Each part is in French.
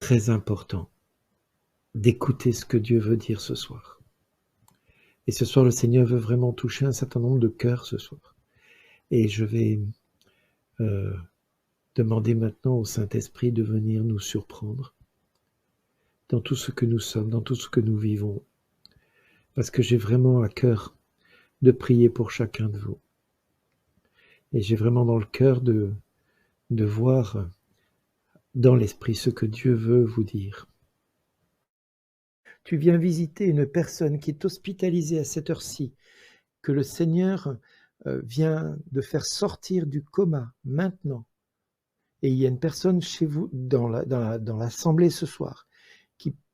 très important d'écouter ce que Dieu veut dire ce soir. Et ce soir, le Seigneur veut vraiment toucher un certain nombre de cœurs ce soir. Et je vais demander maintenant au Saint-Esprit de venir nous surprendre dans tout ce que nous sommes, dans tout ce que nous vivons. Parce que j'ai vraiment à cœur de prier pour chacun de vous. Et j'ai vraiment dans le cœur de voir dans l'esprit ce que Dieu veut vous dire. Tu viens visiter une personne qui est hospitalisée à cette heure-ci, que le Seigneur vient de faire sortir du coma maintenant. Et il y a une personne chez vous, dans l'assemblée ce soir,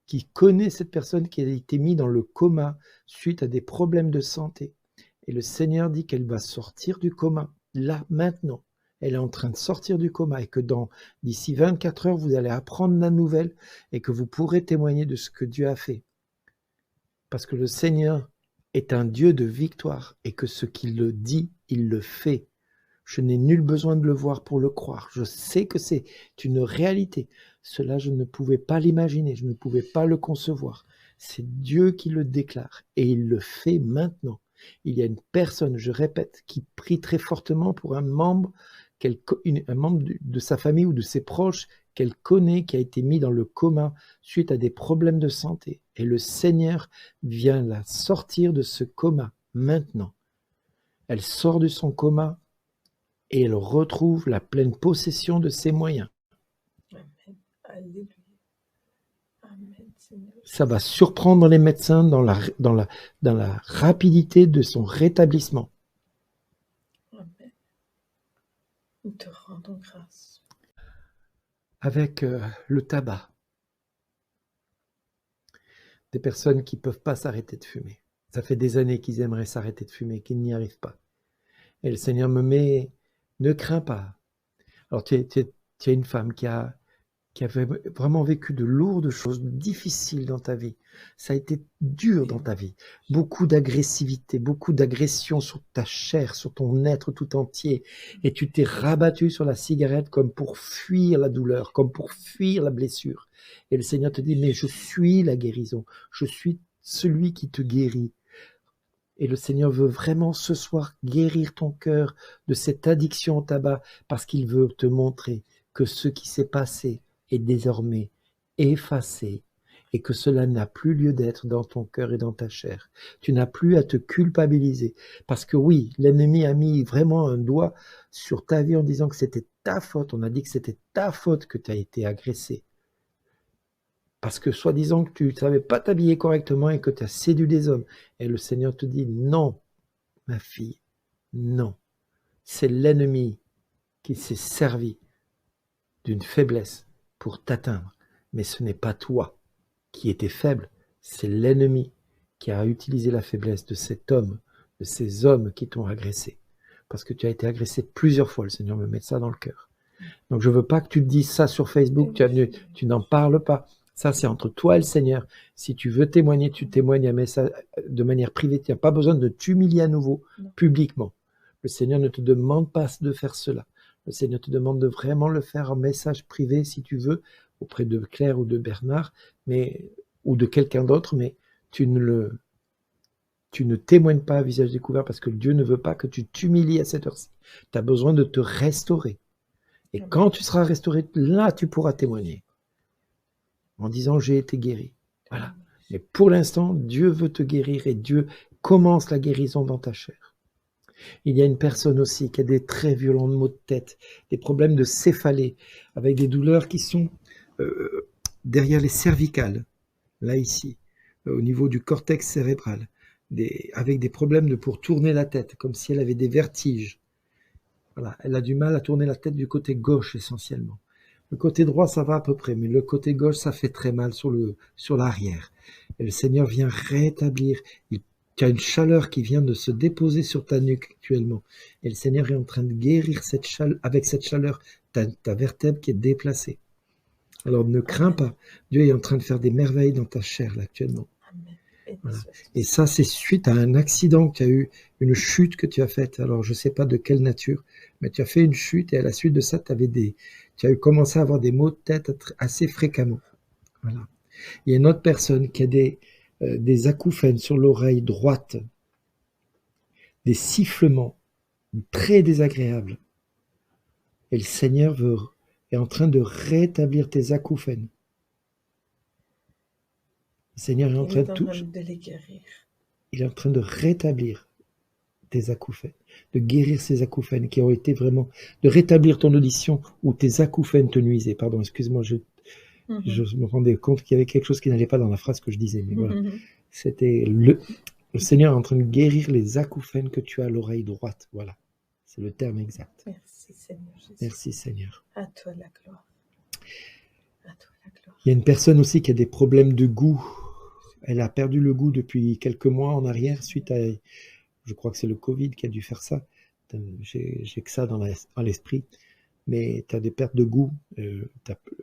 qui connaît cette personne qui a été mise dans le coma suite à des problèmes de santé. Et le Seigneur dit qu'elle va sortir du coma, là, maintenant. Elle est en train de sortir du coma et que d'ici 24 heures, vous allez apprendre la nouvelle et que vous pourrez témoigner de ce que Dieu a fait. Parce que le Seigneur est un Dieu de victoire et que ce qu'il le dit, il le fait. Je n'ai nul besoin de le voir pour le croire. Je sais que c'est une réalité. Cela, je ne pouvais pas l'imaginer, je ne pouvais pas le concevoir. C'est Dieu qui le déclare et il le fait maintenant. Il y a une personne, je répète, qui prie très fortement pour un membre de sa famille ou de ses proches qu'elle connaît, qui a été mis dans le coma suite à des problèmes de santé. Et le Seigneur vient la sortir de ce coma maintenant. Elle sort de son coma et elle retrouve la pleine possession de ses moyens. Amen. Alléluia. Amen, Seigneur. Ça va surprendre les médecins dans la rapidité de son rétablissement. Amen. Nous te rendons grâce. Avec le tabac, des personnes qui ne peuvent pas s'arrêter de fumer. Ça fait des années qu'ils aimeraient s'arrêter de fumer, qu'ils n'y arrivent pas. Et le Seigneur me met, ne crains pas. Alors tu es une femme qui avait vraiment vécu de lourdes choses, difficiles dans ta vie. Ça a été dur dans ta vie. Beaucoup d'agressivité, beaucoup d'agression sur ta chair, sur ton être tout entier. Et tu t'es rabattu sur la cigarette comme pour fuir la douleur, comme pour fuir la blessure. Et le Seigneur te dit, mais je suis la guérison. Je suis celui qui te guérit. Et le Seigneur veut vraiment ce soir guérir ton cœur de cette addiction au tabac parce qu'il veut te montrer que ce qui s'est passé est désormais effacé et que cela n'a plus lieu d'être dans ton cœur et dans ta chair. Tu n'as plus à te culpabiliser parce que oui, l'ennemi a mis vraiment un doigt sur ta vie en disant que c'était ta faute. On a dit que c'était ta faute que tu as été agressé. Parce que soi-disant que tu ne savais pas t'habiller correctement et que tu as séduit des hommes. Et le Seigneur te dit, non, ma fille, non. C'est l'ennemi qui s'est servi d'une faiblesse pour t'atteindre. Mais ce n'est pas toi qui étais faible, c'est l'ennemi qui a utilisé la faiblesse de cet homme, de ces hommes qui t'ont agressé. Parce que tu as été agressé plusieurs fois, le Seigneur me met ça dans le cœur. Donc je ne veux pas que tu te dises ça sur Facebook, tu n'en parles pas. Ça, c'est entre toi et le Seigneur. Si tu veux témoigner, tu témoignes un message de manière privée. Tu n'as pas besoin de t'humilier à nouveau publiquement. Le Seigneur ne te demande pas de faire cela. Le Seigneur te demande de vraiment le faire en message privé, si tu veux, auprès de Claire ou de Bernard, ou de quelqu'un d'autre, mais tu ne témoignes pas à visage découvert parce que Dieu ne veut pas que tu t'humilies à cette heure-ci. Tu as besoin de te restaurer. Et quand tu seras restauré, là, tu pourras témoigner en disant « j'ai été guéri ». Voilà. Mais pour l'instant, Dieu veut te guérir et Dieu commence la guérison dans ta chair. Il y a une personne aussi qui a des très violents maux de tête, des problèmes de céphalée, avec des douleurs qui sont derrière les cervicales, là ici, au niveau du cortex cérébral, avec des problèmes pour tourner la tête, comme si elle avait des vertiges. Voilà. Elle a du mal à tourner la tête du côté gauche essentiellement. Le côté droit, ça va à peu près, mais le côté gauche, ça fait très mal sur l'arrière. Et le Seigneur vient rétablir. Tu as une chaleur qui vient de se déposer sur ta nuque actuellement. Et le Seigneur est en train de guérir avec cette chaleur ta vertèbre qui est déplacée. Alors ne crains pas. Dieu est en train de faire des merveilles dans ta chair là, actuellement. Voilà. Et ça, c'est suite à un accident que tu as eu, une chute que tu as faite. Alors, je ne sais pas de quelle nature, mais tu as fait une chute et à la suite de ça, tu as commencé à avoir des maux de tête assez fréquemment. Voilà. Il y a une autre personne qui a des acouphènes sur l'oreille droite, des sifflements très désagréables. Et le Seigneur est en train de rétablir tes acouphènes. Le Seigneur est en Il train est de en tout, train de les guérir. il est en train de rétablir tes acouphènes, de guérir ces acouphènes qui ont été vraiment, de rétablir ton audition où tes acouphènes te nuisaient. Pardon, excuse-moi, je me rendais compte qu'il y avait quelque chose qui n'allait pas dans la phrase que je disais, mais voilà. C'était le Seigneur est en train de guérir les acouphènes que tu as à l'oreille droite. Voilà, c'est le terme exact. Merci Seigneur Jésus. Merci Seigneur. À toi la gloire. À toi la gloire. Il y a une personne aussi qui a des problèmes de goût. Elle a perdu le goût depuis quelques mois en arrière suite à, je crois que c'est le Covid qui a dû faire ça. J'ai que ça dans l'esprit. Mais tu as des pertes de goût.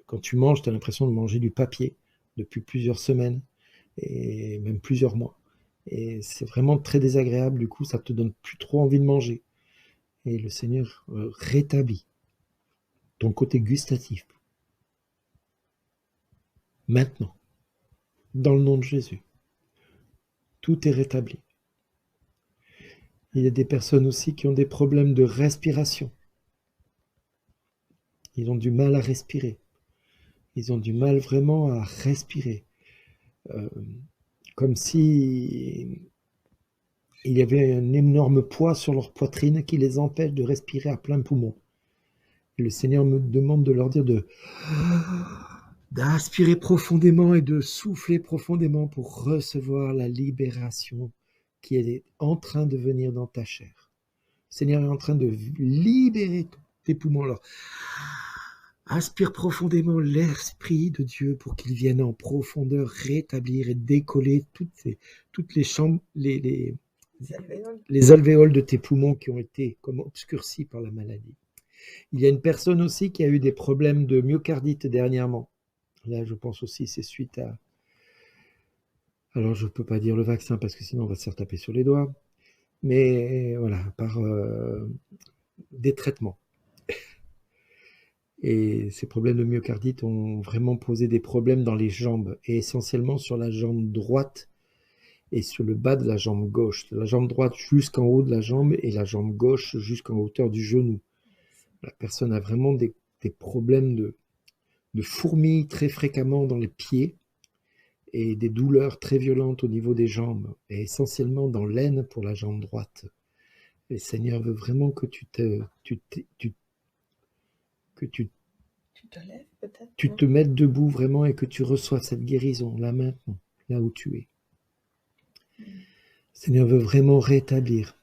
Quand tu manges, tu as l'impression de manger du papier depuis plusieurs semaines et même plusieurs mois. Et c'est vraiment très désagréable. Du coup, ça te donne plus trop envie de manger. Et le Seigneur rétablit ton côté gustatif. Maintenant, dans le nom de Jésus, tout est rétabli. Il y a des personnes aussi qui ont des problèmes de respiration. Ils ont du mal à respirer. Ils ont du mal vraiment à respirer. Comme si il y avait un énorme poids sur leur poitrine qui les empêche de respirer à plein poumon. Et le Seigneur me demande de leur dire d'aspirer profondément et de souffler profondément pour recevoir la libération qui est en train de venir dans ta chair. Le Seigneur est en train de libérer tes poumons. Alors, aspire profondément l'Esprit de Dieu pour qu'il vienne en profondeur rétablir et décoller toutes les chambres, les alvéoles de tes poumons qui ont été comme obscurcis par la maladie. Il y a une personne aussi qui a eu des problèmes de myocardite dernièrement. Là, je pense aussi c'est suite à... Alors, je ne peux pas dire le vaccin parce que sinon on va se faire taper sur les doigts. Mais voilà, par des traitements. Et ces problèmes de myocardite ont vraiment posé des problèmes dans les jambes, et essentiellement sur la jambe droite et sur le bas de la jambe gauche. La jambe droite jusqu'en haut de la jambe et la jambe gauche jusqu'en hauteur du genou. La personne a vraiment des problèmes de fourmis très fréquemment dans les pieds et des douleurs très violentes au niveau des jambes, et essentiellement dans l'aine pour la jambe droite. Et le Seigneur veut vraiment que tu te lèves peut-être. Tu te mettes debout vraiment et que tu reçoives cette guérison là maintenant, là où tu es. Le Seigneur veut vraiment rétablir.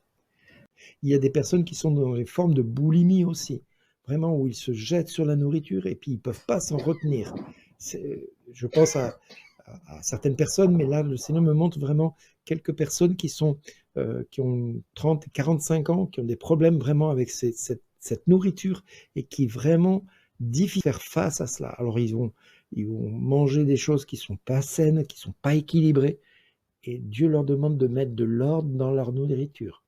Il y a des personnes qui sont dans les formes de boulimie aussi, vraiment où ils se jettent sur la nourriture et puis ils ne peuvent pas s'en retenir. Je pense à certaines personnes, mais là le Seigneur me montre vraiment quelques personnes qui ont 30 et 45 ans, qui ont des problèmes vraiment avec cette nourriture et qui vraiment difficile de faire face à cela. Alors ils vont manger des choses qui ne sont pas saines, qui ne sont pas équilibrées, et Dieu leur demande de mettre de l'ordre dans leur nourriture.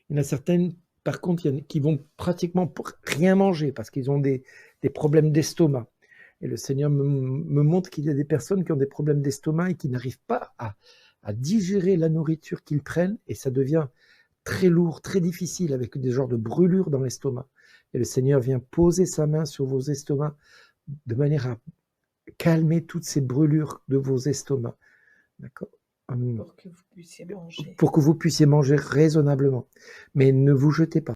Il y en a certaines, par contre, qui vont pratiquement rien manger parce qu'ils ont des problèmes d'estomac. Et le Seigneur me montre qu'il y a des personnes qui ont des problèmes d'estomac et qui n'arrivent pas à digérer la nourriture qu'ils prennent, et ça devient très lourd, très difficile, avec des genres de brûlures dans l'estomac. Et le Seigneur vient poser sa main sur vos estomacs de manière à calmer toutes ces brûlures de vos estomacs. D'accord ? Pour que vous puissiez manger. Pour que vous puissiez manger raisonnablement. Mais ne vous jetez pas.